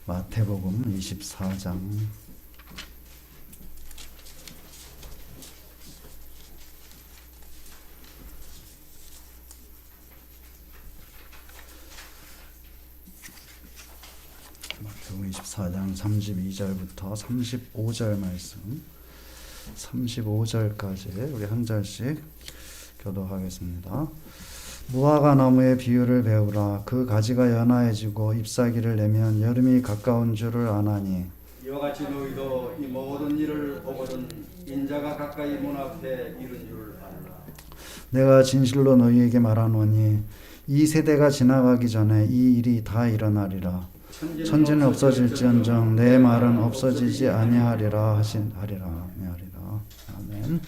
마태복음 24장 마태복음 24장 32절부터 35절 말씀 35절까지 우리 한 절씩 교독하겠습니다. 무화과 나무의 비유를 배우라. 그 가지가 연하해지고 잎사귀를 내면 여름이 가까운 줄을 아나니 이와 같이 너희도 이 모든 일을 보거든 인자가 가까이 문 앞에 이른 줄 알라. 내가 진실로 너희에게 말하노니 이 세대가 지나가기 전에 이 일이 다 일어나리라. 천지는 없어질지언정 내 말은 없어지지 아니하리라 하리라. 아멘.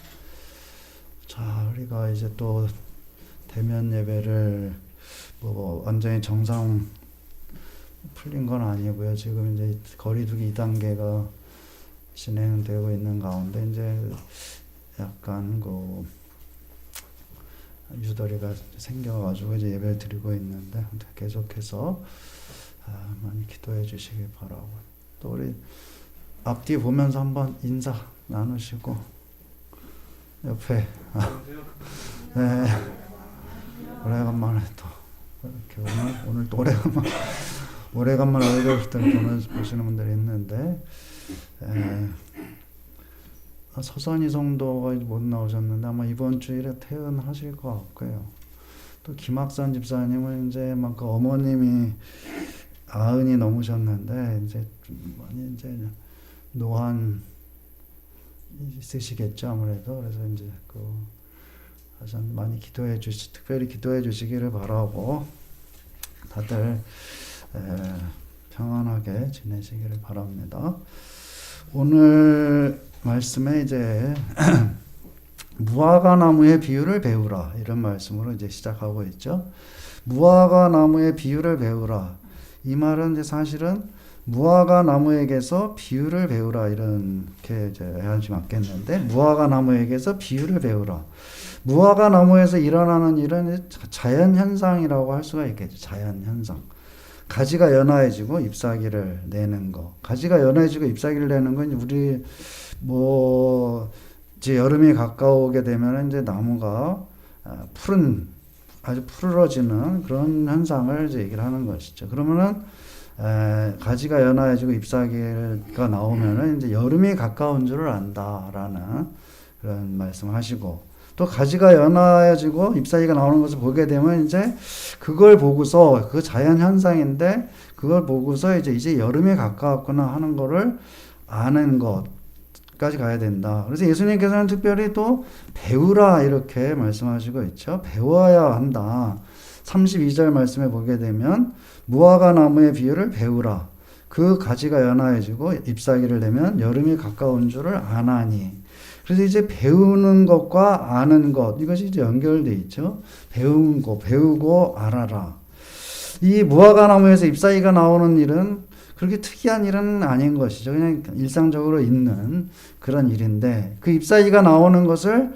자, 우리가 이제 또 대면 예배를 뭐 완전히 정상 풀린 건 아니고요. 지금 이제 거리두기 2단계가 진행되고 있는 가운데 이제 약간 그 유도리가 생겨가지고 이제 예배를 드리고 있는데 계속해서 많이 기도해 주시길 바라고, 또 우리 앞뒤 보면서 한번 인사 나누시고 옆에 네. 오래간만에 또 이렇게 오늘 또 오래간만에 얼굴 보시는 분들이 있는데 서선이 성도가 못 나오셨는데 아마 이번 주일에 퇴근하실 것 같고요. 또 김학산 집사님은 이제 막 그 어머님이 90이 넘으셨는데 이제 많이 이제 노안 있으시겠죠 아무래도. 그래서 이제 많이 특별히 기도해 주시기를 바라고, 다들 평안하게 지내시기를 바랍니다. 오늘 말씀에 이제 무화과 나무의 비유를 배우라, 이런 말씀으로 이제 시작하고 있죠. 무화과 나무의 비유를 배우라. 이 말은 이제 사실은 무화과 나무에게서 비유를 배우라, 이렇게 이제 해야지 맞겠는데, 무화과 나무에게서 비유를 배우라. 무화과 나무에서 일어나는 일은 자연 현상이라고 할 수가 있겠죠. 자연 현상. 가지가 연화해지고 잎사귀를 내는 거. 가지가 연화해지고 잎사귀를 내는 건 우리 이제 여름이 가까우게 되면 이제 나무가 아주 푸르러지는 그런 현상을 이제 얘기를 하는 것이죠. 그러면은 가지가 연화해지고 잎사귀가 나오면은 이제 여름이 가까운 줄을 안다라는 그런 말씀을 하시고, 또 가지가 연화해지고 잎사귀가 나오는 것을 보게 되면 이제 그걸 보고서, 그 자연 현상인데 그걸 보고서 이제 여름이 가까웠구나 하는 거를 아는 것까지 가야 된다. 그래서 예수님께서는 특별히 또 배우라 이렇게 말씀하시고 있죠. 배워야 한다. 32절 말씀에 보게 되면 무화과 나무의 비유를 배우라. 그 가지가 연화해지고 잎사귀를 내면 여름이 가까운 줄을 아나니. 그래서 이제 배우는 것과 아는 것, 이것이 이제 연결돼 있죠. 배우고 알아라. 이 무화과 나무에서 잎사귀가 나오는 일은 그렇게 특이한 일은 아닌 것이죠. 그냥 일상적으로 있는 그런 일인데, 그 잎사귀가 나오는 것을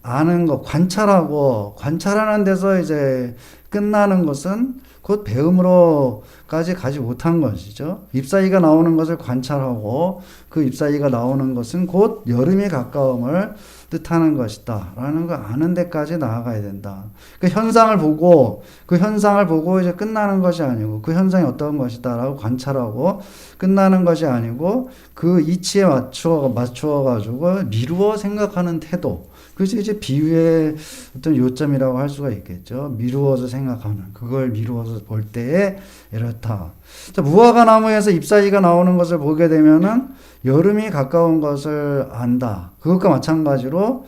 아는 것, 관찰하는 데서 이제 끝나는 것은 곧 배움으로까지 가지 못한 것이죠. 잎사귀가 나오는 것을 관찰하고 그 잎사귀가 나오는 것은 곧 여름이 가까움을 뜻하는 것이다 라는 걸 아는 데까지 나아가야 된다. 그 현상을 보고 이제 끝나는 것이 아니고, 그 현상이 어떤 것이다 라고 관찰하고 끝나는 것이 아니고, 그 이치에 맞추어 가지고 미루어 생각하는 태도, 그것이 이제 비유의 어떤 요점이라고 할 수가 있겠죠. 미루어서 생각하는, 그걸 미루어서 볼 때에 이렇다. 자, 무화과 나무에서 잎사귀가 나오는 것을 보게 되면은 여름이 가까운 것을 안다. 그것과 마찬가지로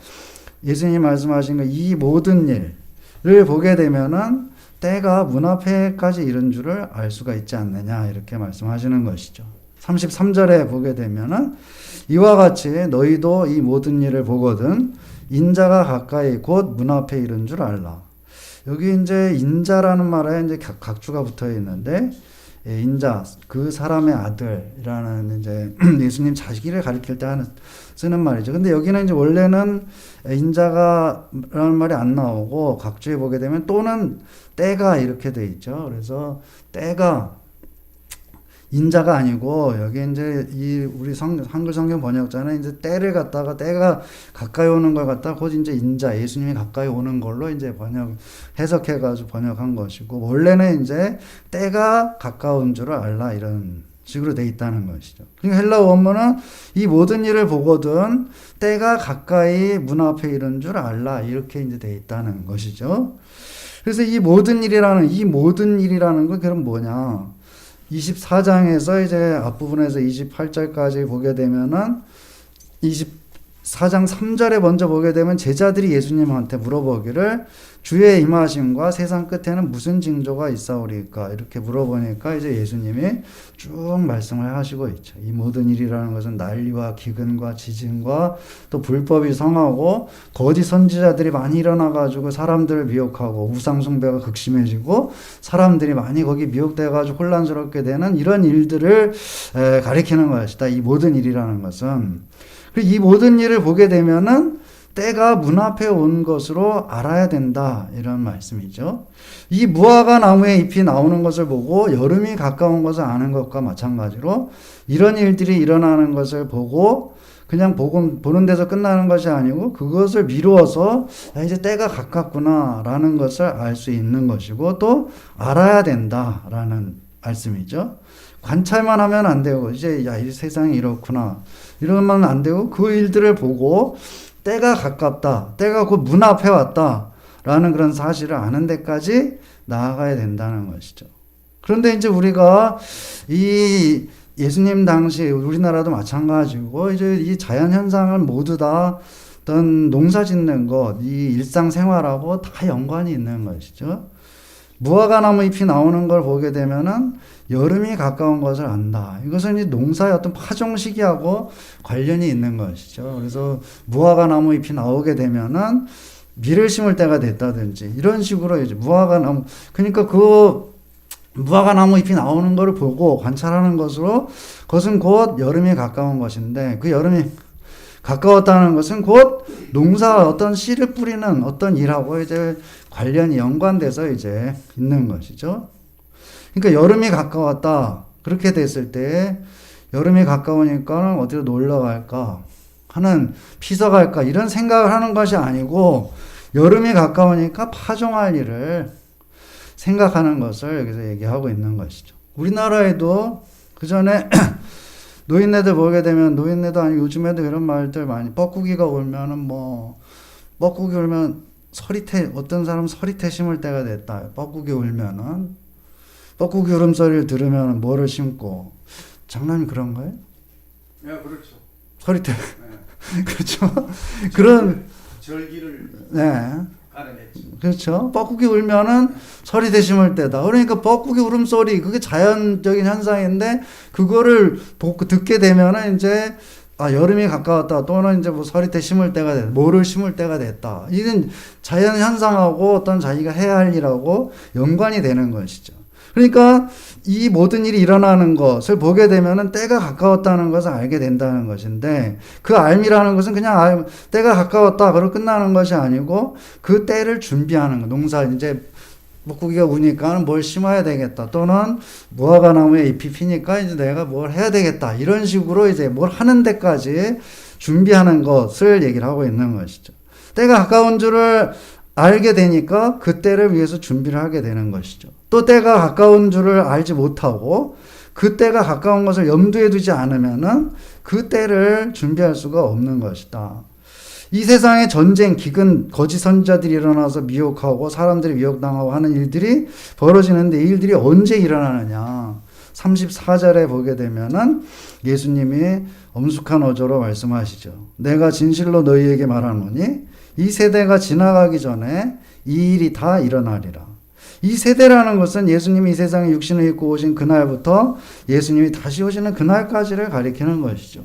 예수님이 말씀하신 이 모든 일을 보게 되면은 때가 문 앞에까지 이른 줄을 알 수가 있지 않느냐, 이렇게 말씀하시는 것이죠. 33절에 보게 되면은 이와 같이 너희도 이 모든 일을 보거든 인자가 가까이 곧 문 앞에 이른 줄 알라. 여기 이제 인자라는 말에 이제 각주가 붙어 있는데, 인자, 그 사람의 아들이라는 이제 예수님 자기를 가리킬 때 쓰는 말이죠. 근데 여기는 이제 원래는 인자가라는 말이 안 나오고 각주에 보게 되면 또는 때가 이렇게 돼 있죠. 그래서 때가 인자가 아니고 여기 이제 이 우리 한글 성경 번역자는 이제 때를 갖다가 때가 가까이 오는 걸 갖다가 곧 이제 인자 예수님이 가까이 오는 걸로 이제 해석해 가지고 번역한 것이고 원래는 이제 때가 가까운 줄을 알라 이런 식으로 돼 있다는 것이죠. 그러니까 헬라 원문은 이 모든 일을 보거든 때가 가까이 문 앞에 이른 줄 알라 이렇게 이제 돼 있다는 것이죠. 그래서 이 모든 일이라는 건 그럼 뭐냐? 24장에서 이제 앞부분에서 28절까지 보게 되면은 24장 3절에 먼저 보게 되면 제자들이 예수님한테 물어보기를 주의 임하심과 세상 끝에는 무슨 징조가 있사오리까 이렇게 물어보니까 이제 예수님이 쭉 말씀을 하시고 있죠. 이 모든 일이라는 것은 난리와 기근과 지진과 또 불법이 성하고 거짓 선지자들이 많이 일어나 가지고 사람들을 미혹하고 우상 숭배가 극심해지고 사람들이 많이 거기 미혹돼 가지고 혼란스럽게 되는 이런 일들을 가리키는 것이다. 이 모든 일이라는 것은 그리고 이 모든 일을 보게 되면은 때가 문 앞에 온 것으로 알아야 된다 이런 말씀이죠. 이 무화과 나무의 잎이 나오는 것을 보고 여름이 가까운 것을 아는 것과 마찬가지로 이런 일들이 일어나는 것을 보고 그냥 보는 데서 끝나는 것이 아니고 그것을 미루어서 이제 때가 가깝구나라는 것을 알 수 있는 것이고 또 알아야 된다라는 말씀이죠. 관찰만 하면 안 되고 이제 이 세상이 이렇구나 이러면 안 되고 그 일들을 보고 때가 가깝다. 때가 곧 문 앞에 왔다. 라는 그런 사실을 아는 데까지 나아가야 된다는 것이죠. 그런데 이제 우리가 이 예수님 당시 우리나라도 마찬가지고 이제 이 자연 현상을 모두 다 어떤 농사 짓는 것, 이 일상생활하고 다 연관이 있는 것이죠. 무화과 나무 잎이 나오는 걸 보게 되면은 여름이 가까운 것을 안다. 이것은 이제 농사의 어떤 파종 시기하고 관련이 있는 것이죠. 그래서 무화과 나무 잎이 나오게 되면은 밀을 심을 때가 됐다든지 이런 식으로 이제 무화과 나무 그러니까 그 무화과 나무 잎이 나오는 것을 보고 관찰하는 것으로 그것은 곧 여름이 가까운 것인데 그 여름이 가까웠다는 것은 곧 농사 어떤 씨를 뿌리는 어떤 일하고 이제 관련이 연관돼서 이제 있는 것이죠. 그러니까 여름이 가까웠다. 그렇게 됐을 때 여름이 가까우니까 어디로 놀러 갈까 하는 피서 갈까 이런 생각을 하는 것이 아니고 여름이 가까우니까 파종할 일을 생각하는 것을 여기서 얘기하고 있는 것이죠. 우리나라에도 그 전에 노인네들 보게 되면 노인네도 아니고 요즘에도 이런 말들 많이 뻐꾸기가 울면은 뻐꾸기 울면 어떤 사람은 서리태 심을 때가 됐다. 뻐꾸기 울면은 뻐꾸기 울음소리를 들으면 뭐를 심고 장난이 그런가요? 네, 그렇죠. 서리태 네. 그렇죠. 그런 절기를 네. 가려냈죠. 그렇죠. 뻐꾸기 울면은 서리태 심을 때다. 그러니까 뻐꾸기 울음소리 그게 자연적인 현상인데 그거를 듣게 되면은 이제 여름이 가까웠다. 또는 이제 서리태 심을 때가 됐다. 뭐를 심을 때가 됐다. 이건 자연 현상하고 어떤 자기가 해야 할 일하고 연관이 되는 것이죠. 그러니까 이 모든 일이 일어나는 것을 보게 되면은 때가 가까웠다는 것을 알게 된다는 것인데 그 알미라는 것은 그냥 때가 가까웠다 그러고 끝나는 것이 아니고 그 때를 준비하는 것. 농사 이제 뻐꾸기가 우니까 뭘 심어야 되겠다. 또는 무화과 나무에 잎이 피니까 이제 내가 뭘 해야 되겠다. 이런 식으로 이제 뭘 하는 데까지 준비하는 것을 얘기를 하고 있는 것이죠. 때가 가까운 줄을 알게 되니까 그 때를 위해서 준비를 하게 되는 것이죠. 또 때가 가까운 줄을 알지 못하고 그 때가 가까운 것을 염두에 두지 않으면은 그 때를 준비할 수가 없는 것이다. 이 세상에 전쟁, 기근, 거짓 선지자들이 일어나서 미혹하고 사람들이 미혹당하고 하는 일들이 벌어지는데 이 일들이 언제 일어나느냐. 34절에 보게 되면은 예수님이 엄숙한 어조로 말씀하시죠. 내가 진실로 너희에게 말하노니 이 세대가 지나가기 전에 이 일이 다 일어나리라. 이 세대라는 것은 예수님이 이 세상에 육신을 입고 오신 그날부터 예수님이 다시 오시는 그날까지를 가리키는 것이죠.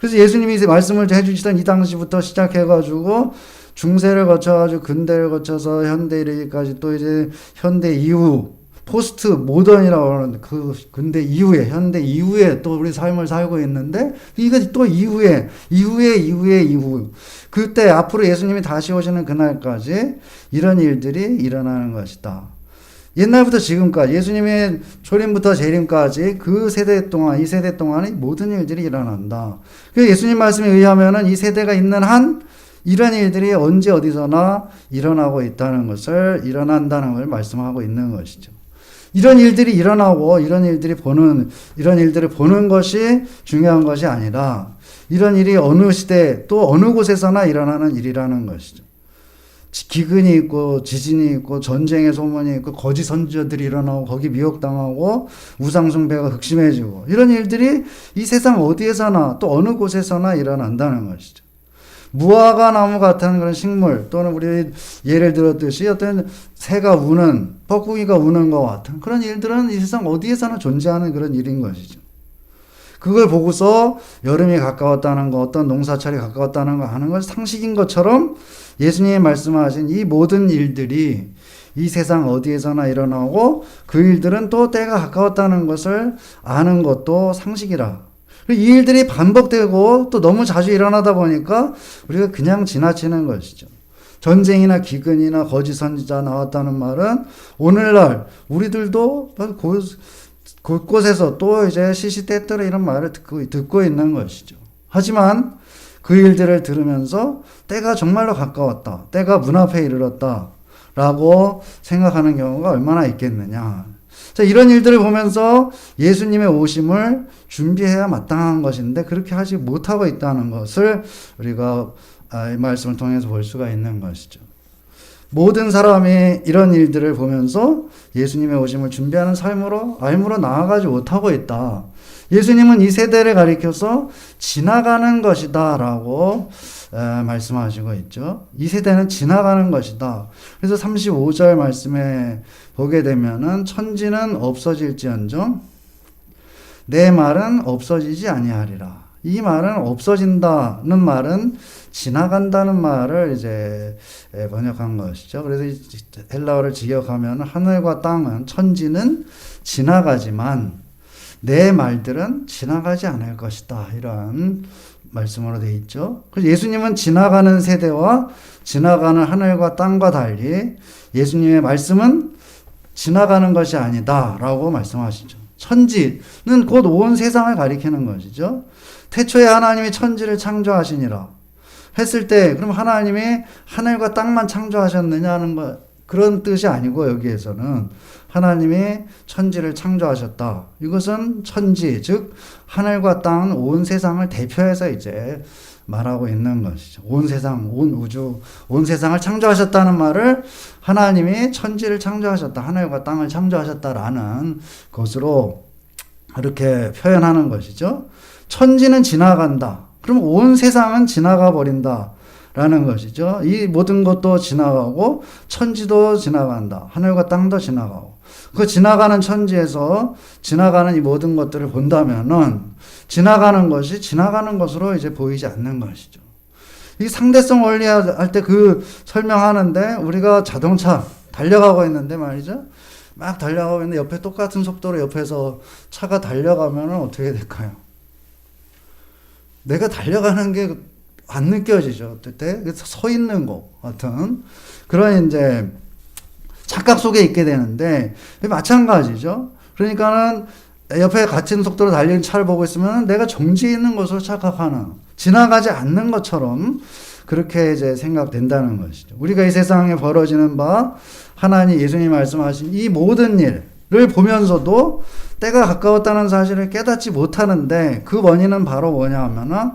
그래서 예수님이 이제 말씀을 해주시던 이 당시부터 시작해가지고 중세를 거쳐가지고 근대를 거쳐서 현대에 이르기까지 또 이제 현대 이후 포스트 모던이라고 하는 그 근대 이후에 현대 이후에 또 우리 삶을 살고 있는데 이거 또 이후에 그때 앞으로 예수님이 다시 오시는 그날까지 이런 일들이 일어나는 것이다. 옛날부터 지금까지 예수님의 초림부터 재림까지 그 세대 동안 이 세대 동안에 모든 일들이 일어난다. 그 예수님 말씀에 의하면은 이 세대가 있는 한 이런 일들이 언제 어디서나 일어나고 있다는 것을 일어난다는 걸 말씀하고 있는 것이죠. 이런 일들이 일어나고 이런 일들을 보는 것이 중요한 것이 아니라 이런 일이 어느 시대 또 어느 곳에서나 일어나는 일이라는 것이죠. 기근이 있고 지진이 있고 전쟁의 소문이 있고 거짓 선지자들이 일어나고 거기 미혹당하고 우상숭배가 극심해지고 이런 일들이 이 세상 어디에서나 또 어느 곳에서나 일어난다는 것이죠. 무화과 나무 같은 그런 식물 또는 우리 예를 들었듯이 어떤 새가 우는 뻐꾸기가 우는 것 같은 그런 일들은 이 세상 어디에서나 존재하는 그런 일인 것이죠. 그걸 보고서 여름이 가까웠다는 거, 어떤 농사철이 가까웠다는 거 하는 건 상식인 것처럼 예수님이 말씀하신 이 모든 일들이 이 세상 어디에서나 일어나고 그 일들은 또 때가 가까웠다는 것을 아는 것도 상식이라. 이 일들이 반복되고 또 너무 자주 일어나다 보니까 우리가 그냥 지나치는 것이죠. 전쟁이나 기근이나 거짓 선지자 나왔다는 말은 오늘날 우리들도 곳곳에서 또 이제 시시때때로 이런 말을 듣고 있는 것이죠. 하지만 그 일들을 들으면서 때가 정말로 가까웠다. 때가 문 앞에 이르렀다. 라고 생각하는 경우가 얼마나 있겠느냐. 자, 이런 일들을 보면서 예수님의 오심을 준비해야 마땅한 것인데 그렇게 하지 못하고 있다는 것을 우리가 이 말씀을 통해서 볼 수가 있는 것이죠. 모든 사람이 이런 일들을 보면서 예수님의 오심을 준비하는 삶으로 나아가지 못하고 있다. 예수님은 이 세대를 가리켜서 지나가는 것이다 라고 말씀하시고 있죠. 이 세대는 지나가는 것이다. 그래서 35절 말씀에 보게 되면은 천지는 없어질지언정 내 말은 없어지지 아니하리라. 이 말은 없어진다는 말은 지나간다는 말을 이제 번역한 것이죠. 그래서 헬라어를 직역하면 하늘과 땅은 천지는 지나가지만 내 말들은 지나가지 않을 것이다. 이런 말씀으로 되어 있죠. 그래서 예수님은 지나가는 세대와 지나가는 하늘과 땅과 달리 예수님의 말씀은 지나가는 것이 아니다 라고 말씀하시죠. 천지는 곧 온 세상을 가리키는 것이죠. 태초에 하나님이 천지를 창조하시니라 했을 때 그럼 하나님이 하늘과 땅만 창조하셨느냐는 거 그런 뜻이 아니고 여기에서는 하나님이 천지를 창조하셨다. 이것은 천지 즉 하늘과 땅 온 세상을 대표해서 이제 말하고 있는 것이죠. 온 세상, 온 우주, 온 세상을 창조하셨다는 말을 하나님이 천지를 창조하셨다. 하늘과 땅을 창조하셨다라는 것으로 이렇게 표현하는 것이죠. 천지는 지나간다. 그럼 온 세상은 지나가 버린다. 라는 것이죠. 이 모든 것도 지나가고 천지도 지나간다. 하늘과 땅도 지나가고. 그 지나가는 천지에서 지나가는 이 모든 것들을 본다면은 지나가는 것이 지나가는 것으로 이제 보이지 않는 것이죠. 이 상대성 원리 할 때 그 설명하는데 우리가 자동차 달려가고 있는데 말이죠. 막 달려가고 있는데 옆에 똑같은 속도로 옆에서 차가 달려가면은 어떻게 될까요? 내가 달려가는 게 안 느껴지죠. 그때 서 있는 것 같은 그런 이제 착각 속에 있게 되는데 마찬가지죠. 그러니까는 옆에 같은 속도로 달리는 차를 보고 있으면 내가 정지해 있는 것으로 착각하는 지나가지 않는 것처럼 그렇게 이제 생각된다는 것이죠. 우리가 이 세상에 벌어지는 바 하나님 예수님이 말씀하신 이 모든 일을 보면서도 때가 가까웠다는 사실을 깨닫지 못하는데 그 원인은 바로 뭐냐 하면은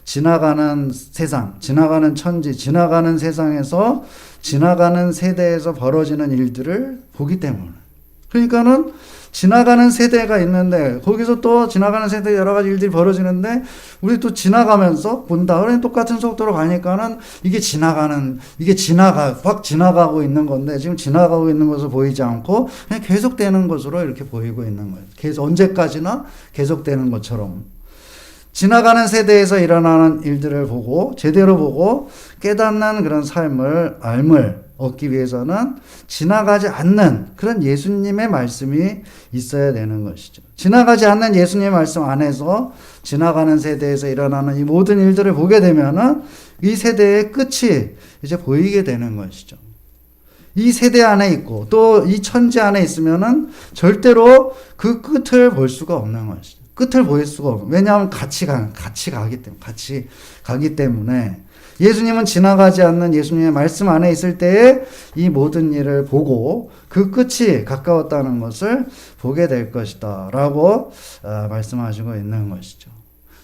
지나가는 세상, 지나가는 천지, 지나가는 세상에서 지나가는 세대에서 벌어지는 일들을 보기 때문에. 그러니까는 지나가는 세대가 있는데 거기서 또 지나가는 세대 여러 가지 일들이 벌어지는데 우리 또 지나가면서 본다. 그러니 똑같은 속도로 가니까는 이게 확 지나가고 있는 건데 지금 지나가고 있는 것으로 보이지 않고 그냥 계속되는 것으로 이렇게 보이고 있는 거예요. 계속 언제까지나 계속되는 것처럼. 지나가는 세대에서 일어나는 일들을 보고 제대로 보고 깨닫는 그런 삶을 얻기 위해서는 지나가지 않는 그런 예수님의 말씀이 있어야 되는 것이죠. 지나가지 않는 예수님의 말씀 안에서 지나가는 세대에서 일어나는 이 모든 일들을 보게 되면은 이 세대의 끝이 이제 보이게 되는 것이죠. 이 세대 안에 있고 또 이 천지 안에 있으면은 절대로 그 끝을 볼 수가 없는 것이죠. 끝을 보일 수가 없고 왜냐하면 같이 가기 때문에 예수님은 지나가지 않는 예수님의 말씀 안에 있을 때에 이 모든 일을 보고 그 끝이 가까웠다는 것을 보게 될 것이다 라고 말씀하시고 있는 것이죠.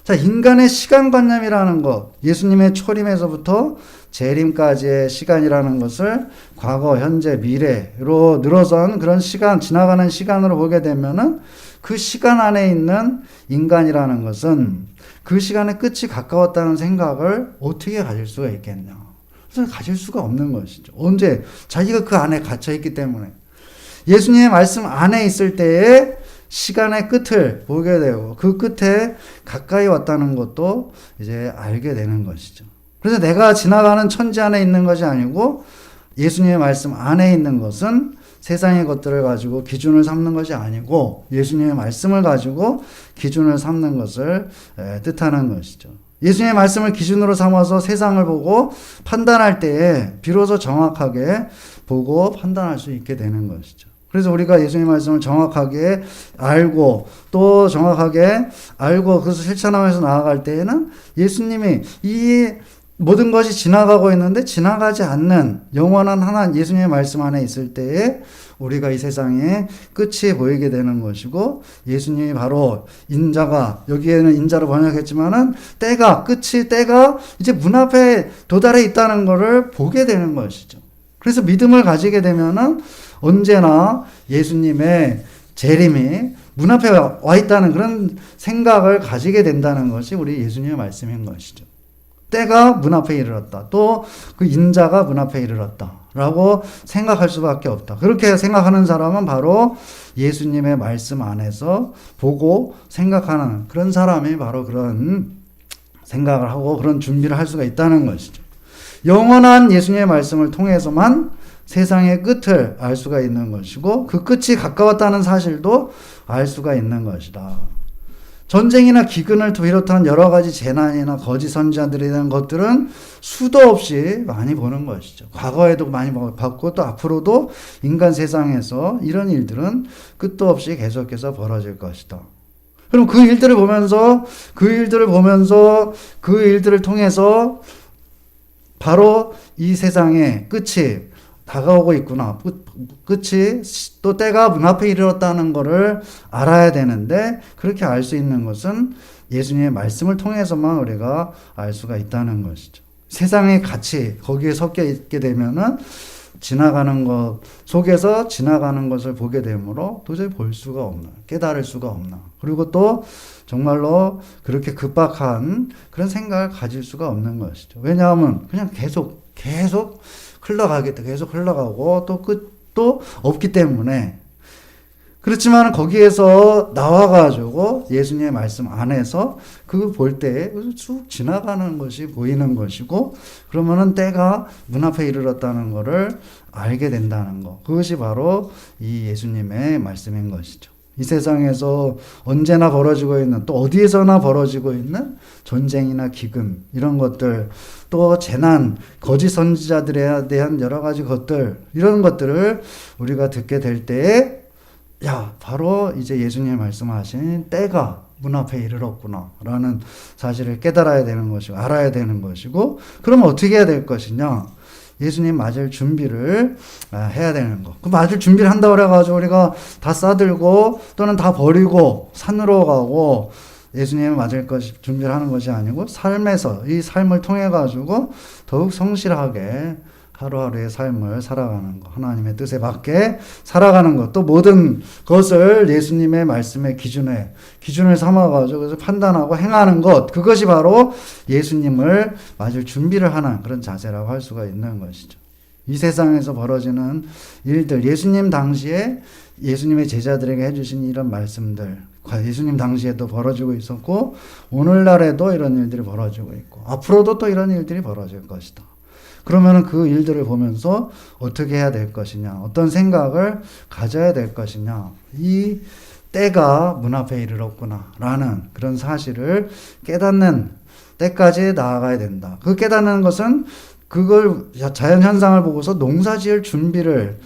자, 인간의 시간관념이라는 것, 예수님의 초림에서부터 재림까지의 시간이라는 것을 과거, 현재, 미래로 늘어선 그런 시간, 지나가는 시간으로 보게 되면은 그 시간 안에 있는 인간이라는 것은 그 시간의 끝이 가까웠다는 생각을 어떻게 가질 수가 있겠냐. 그래서 가질 수가 없는 것이죠. 언제? 자기가 그 안에 갇혀 있기 때문에. 예수님의 말씀 안에 있을 때에 시간의 끝을 보게 되고 그 끝에 가까이 왔다는 것도 이제 알게 되는 것이죠. 그래서 내가 지나가는 천지 안에 있는 것이 아니고 예수님의 말씀 안에 있는 것은 세상의 것들을 가지고 기준을 삼는 것이 아니고 예수님의 말씀을 가지고 기준을 삼는 것을 뜻하는 것이죠. 예수님의 말씀을 기준으로 삼아서 세상을 보고 판단할 때에 비로소 정확하게 보고 판단할 수 있게 되는 것이죠. 그래서 우리가 예수님의 말씀을 정확하게 알고 또 정확하게 알고 그것을 실천하면서 나아갈 때에는 예수님이 이 모든 것이 지나가고 있는데 지나가지 않는 영원한 하나님 예수님의 말씀 안에 있을 때에 우리가 이 세상에 끝이 보이게 되는 것이고 예수님이 바로 인자가 여기에는 인자로 번역했지만은 때가 이제 문 앞에 도달해 있다는 것을 보게 되는 것이죠. 그래서 믿음을 가지게 되면은 언제나 예수님의 재림이 문 앞에 와 있다는 그런 생각을 가지게 된다는 것이 우리 예수님의 말씀인 것이죠. 때가 문 앞에 이르렀다. 또 그 인자가 문 앞에 이르렀다. 라고 생각할 수밖에 없다. 그렇게 생각하는 사람은 바로 예수님의 말씀 안에서 보고 생각하는 그런 사람이 바로 그런 생각을 하고 그런 준비를 할 수가 있다는 것이죠. 영원한 예수님의 말씀을 통해서만 세상의 끝을 알 수가 있는 것이고 그 끝이 가까웠다는 사실도 알 수가 있는 것이다. 전쟁이나 기근을 비롯한 여러 가지 재난이나 거짓 선지자들에 대한 것들은 수도 없이 많이 보는 것이죠. 과거에도 많이 봤고 또 앞으로도 인간 세상에서 이런 일들은 끝도 없이 계속해서 벌어질 것이다. 그럼 그 일들을 보면서 그 일들을 통해서 바로 이 세상의 끝이 다가오고 있구나. 끝이 또 때가 문 앞에 이르렀다는 것을 알아야 되는데 그렇게 알 수 있는 것은 예수님의 말씀을 통해서만 우리가 알 수가 있다는 것이죠. 세상의 가치 거기에 섞여 있게 되면은 지나가는 것 속에서 지나가는 것을 보게 되므로 도저히 볼 수가 없나, 깨달을 수가 없나. 그리고 또 정말로 그렇게 급박한 그런 생각을 가질 수가 없는 것이죠. 왜냐하면 그냥 계속 흘러가겠다. 계속 흘러가고 또 끝도 없기 때문에 그렇지만 거기에서 나와가지고 예수님의 말씀 안에서 그거 볼 때 쭉 지나가는 것이 보이는 것이고 그러면은 때가 문 앞에 이르렀다는 것을 알게 된다는 것. 그것이 바로 이 예수님의 말씀인 것이죠. 이 세상에서 언제나 벌어지고 있는 또 어디에서나 벌어지고 있는 전쟁이나 기근 이런 것들 또 재난 거짓 선지자들에 대한 여러 가지 것들 이런 것들을 우리가 듣게 될 때에 바로 이제 예수님이 말씀하신 때가 문 앞에 이르렀구나 라는 사실을 깨달아야 되는 것이고 알아야 되는 것이고 그럼 어떻게 해야 될 것이냐 예수님 맞을 준비를 해야 되는 거. 그 맞을 준비를 한다고 그래가지고 우리가 다 싸들고 또는 다 버리고 산으로 가고 예수님을 맞을 준비를 하는 것이 아니고 삶에서 이 삶을 통해 가지고 더욱 성실하게 하루하루의 삶을 살아가는 것, 하나님의 뜻에 맞게 살아가는 것, 또 모든 것을 예수님의 말씀의 기준을 삼아가지고 그래서 판단하고 행하는 것, 그것이 바로 예수님을 맞을 준비를 하는 그런 자세라고 할 수가 있는 것이죠. 이 세상에서 벌어지는 일들, 예수님 당시에 예수님의 제자들에게 해주신 이런 말씀들, 예수님 당시에도 벌어지고 있었고, 오늘날에도 이런 일들이 벌어지고 있고, 앞으로도 또 이런 일들이 벌어질 것이다. 그러면 그 일들을 보면서 어떻게 해야 될 것이냐, 어떤 생각을 가져야 될 것이냐, 이 때가 문 앞에 이르렀구나 라는 그런 사실을 깨닫는 때까지 나아가야 된다. 그 깨닫는 것은 그걸 자연 현상을 보고서 농사지을 준비를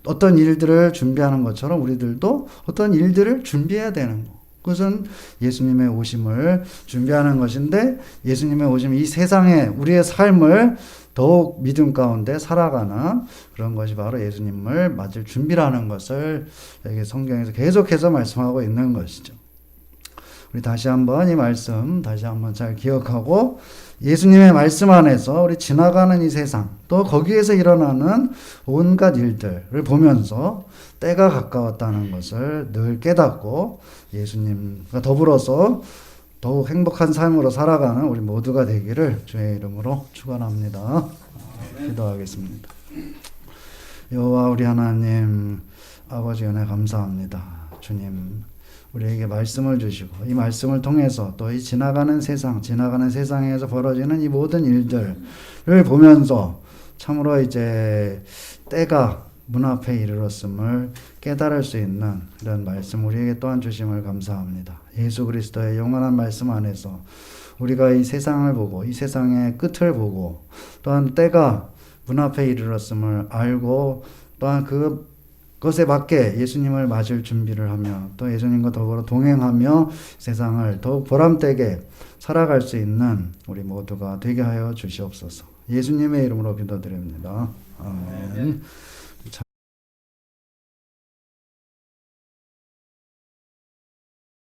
어떤 일들을 준비하는 것처럼 우리들도 어떤 일들을 준비해야 되는 거. 그것은 예수님의 오심을 준비하는 것인데 예수님의 오심 이 세상에 우리의 삶을 더욱 믿음 가운데 살아가는 그런 것이 바로 예수님을 맞을 준비라는 것을 여기 성경에서 계속해서 말씀하고 있는 것이죠. 우리 다시 한번 이 말씀 다시 한번 잘 기억하고 예수님의 말씀 안에서 우리 지나가는 이 세상 또 거기에서 일어나는 온갖 일들을 보면서 때가 가까웠다는 것을 늘 깨닫고 예수님과 더불어서 더욱 행복한 삶으로 살아가는 우리 모두가 되기를 주의 이름으로 축원합니다. 기도하겠습니다. 여호와 우리 하나님 아버지 은혜 감사합니다. 주님 우리에게 말씀을 주시고 이 말씀을 통해서 또 이 지나가는 세상에서 벌어지는 이 모든 일들을 보면서 참으로 이제 때가 문 앞에 이르렀음을 깨달을 수 있는 이런 말씀 우리에게 또한 주심을 감사합니다. 예수 그리스도의 영원한 말씀 안에서 우리가 이 세상을 보고 이 세상의 끝을 보고 또한 때가 문 앞에 이르렀음을 알고 또한 그것에 맞게 예수님을 맞을 준비를 하며 또 예수님과 더불어 동행하며 세상을 더욱 보람되게 살아갈 수 있는 우리 모두가 되게 하여 주시옵소서. 예수님의 이름으로 기도드립니다. 아멘.